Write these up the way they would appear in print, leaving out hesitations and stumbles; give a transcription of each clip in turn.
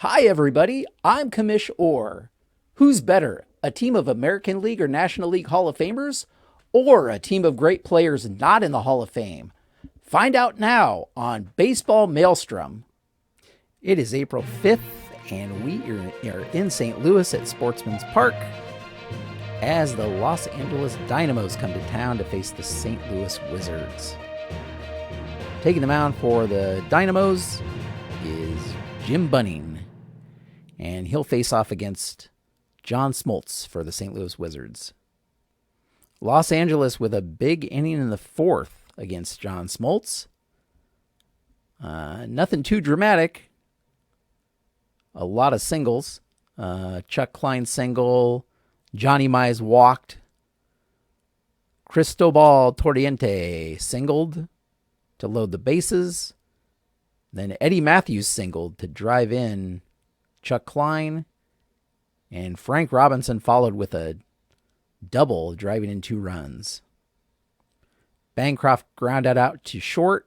Hi, everybody. I'm Commish Orr. Who's better, a team of American League or National League Hall of Famers, or a team of great players not in the Hall of Fame? Find out now on Baseball Maelstrom. It is April 5th, and we are in St. Louis at Sportsman's Park as the Los Angeles Dynamos come to town to face the St. Louis Wizards. Taking the mound for the Dynamos is Jim Bunning, and he'll face off against John Smoltz for the St. Louis Wizards. Los Angeles with a big inning in the fourth against John Smoltz. Nothing too dramatic. A lot of singles. Chuck Klein single. Johnny Mize walked. Cristobal Torriente singled to load the bases. Then Eddie Matthews singled to drive in Chuck Klein. And Frank Robinson followed with a double, driving in 2 runs. Bancroft grounded out to short,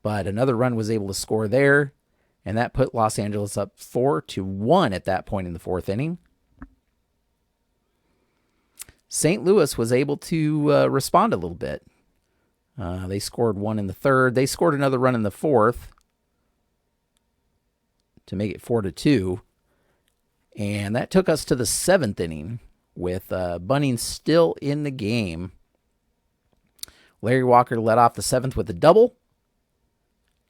but another run was able to score there, and that put Los Angeles up 4-1 at that point in the fourth inning. St. Louis was able to respond a little bit. They scored 1 in the third. They scored another run in the fourth to make it 4-2. And that took us to the 7th inning with Bunning still in the game. Larry Walker led off the 7th with a double.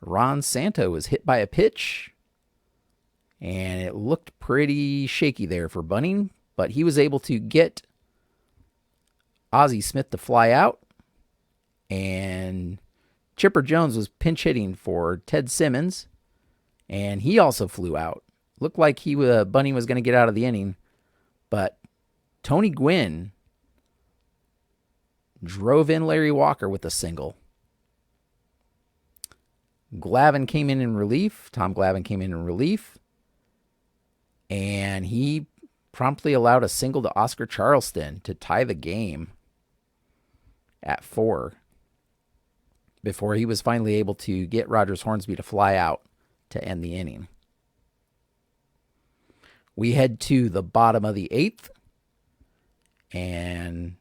Ron Santo was hit by a pitch, and it looked pretty shaky there for Bunning, but he was able to get Ozzie Smith to fly out, and Chipper Jones was pinch hitting for Ted Simmons, and he also flew out. Looked like Bunning was going to get out of the inning, but Tony Gwynn drove in Larry Walker with a single. Glavine came in relief. Tom Glavine came in relief, and he promptly allowed a single to Oscar Charleston to tie the game at 4 before he was finally able to get Rogers Hornsby to fly out to end the inning. We head to the bottom of the 8th, and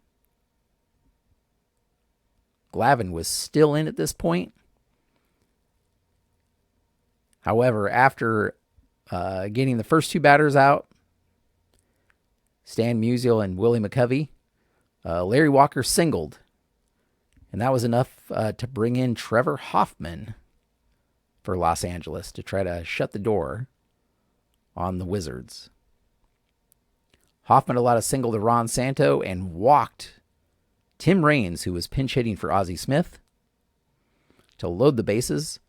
Glavine was still in at this point. However, after getting the first 2 batters out, Stan Musial and Willie McCovey, Larry Walker singled, and that was enough to bring in Trevor Hoffman for Los Angeles to try to shut the door on the Wizards. Hoffman allowed a single to Ron Santo and walked Tim Raines, who was pinch hitting for Ozzie Smith, to load the bases.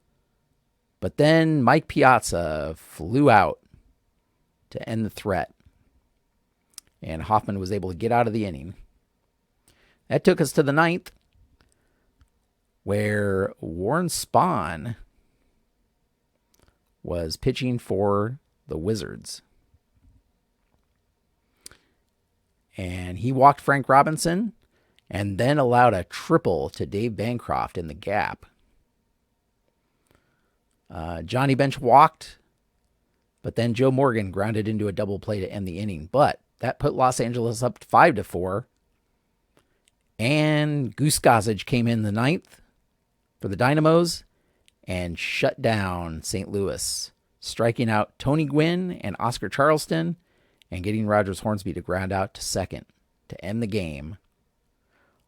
But then Mike Piazza flew out to end the threat, and Hoffman was able to get out of the inning. That took us to the 9th, where Warren Spahn was pitching for the Wizards. And he walked Frank Robinson and then allowed a triple to Dave Bancroft in the gap. Johnny Bench walked, but then Joe Morgan grounded into a double play to end the inning. But that put Los Angeles up 5-4. And Goose Gossage came in the 9th for the Dynamos and shut down St. Louis, striking out Tony Gwynn and Oscar Charleston and getting Rogers Hornsby to ground out to second to end the game.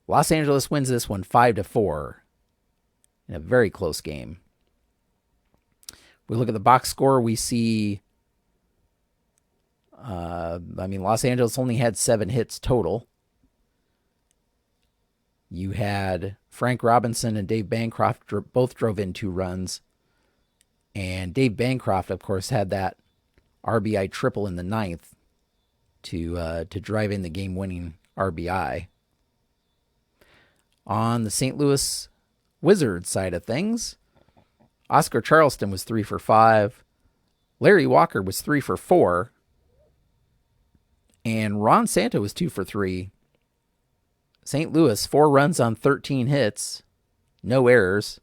Los Angeles wins this one 5-4 in a very close game. We look at the box score, we see Los Angeles only had 7 hits total. You had Frank Robinson and Dave Bancroft both drove in 2 runs. And Dave Bancroft, of course, had that RBI triple in the 9th to drive in the game-winning RBI. On the St. Louis Wizards side of things, Oscar Charleston was 3 for 5. Larry Walker was 3 for 4. And Ron Santo was 2 for 3. St. Louis, 4 runs on 13 hits, no errors.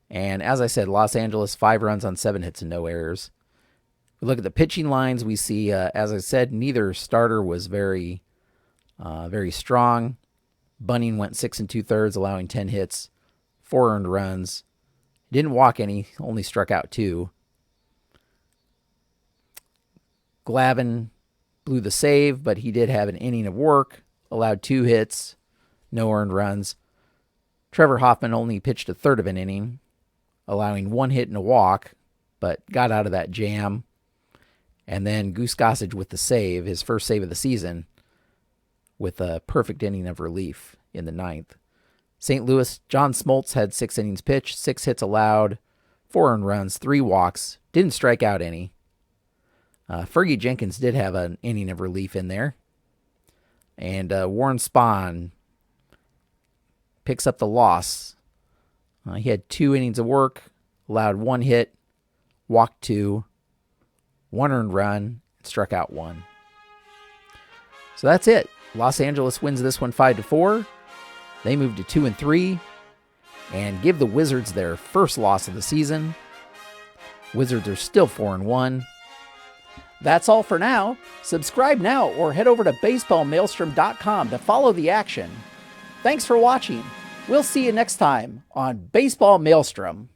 And as I said, Los Angeles, 5 runs on 7 hits and no errors. We look at the pitching lines. We see, as I said, neither starter was very strong. Bunning went 6 2/3, allowing 10 hits, 4 earned runs. Didn't walk any, only struck out 2. Glavine blew the save, but he did have an inning of work, allowed 2 hits, no earned runs. Trevor Hoffman only pitched a third of an inning, allowing 1 hit and a walk, but got out of that jam. And then Goose Gossage with the save, his first save of the season, with a perfect inning of relief in the 9th. St. Louis, John Smoltz had 6 innings pitched, 6 hits allowed, 4 earned runs, 3 walks, didn't strike out any. Fergie Jenkins did have an inning of relief in there. And Warren Spahn picks up the loss. He had 2 innings of work, allowed 1 hit, walked 2, 1 earned run, struck out 1. So that's it. Los Angeles wins this one 5-4. They move to 2-3 and give the Wizards their first loss of the season. Wizards are still 4-1. That's all for now. Subscribe now or head over to baseballmaelstrom.com to follow the action. Thanks for watching. We'll see you next time on Baseball Maelstrom.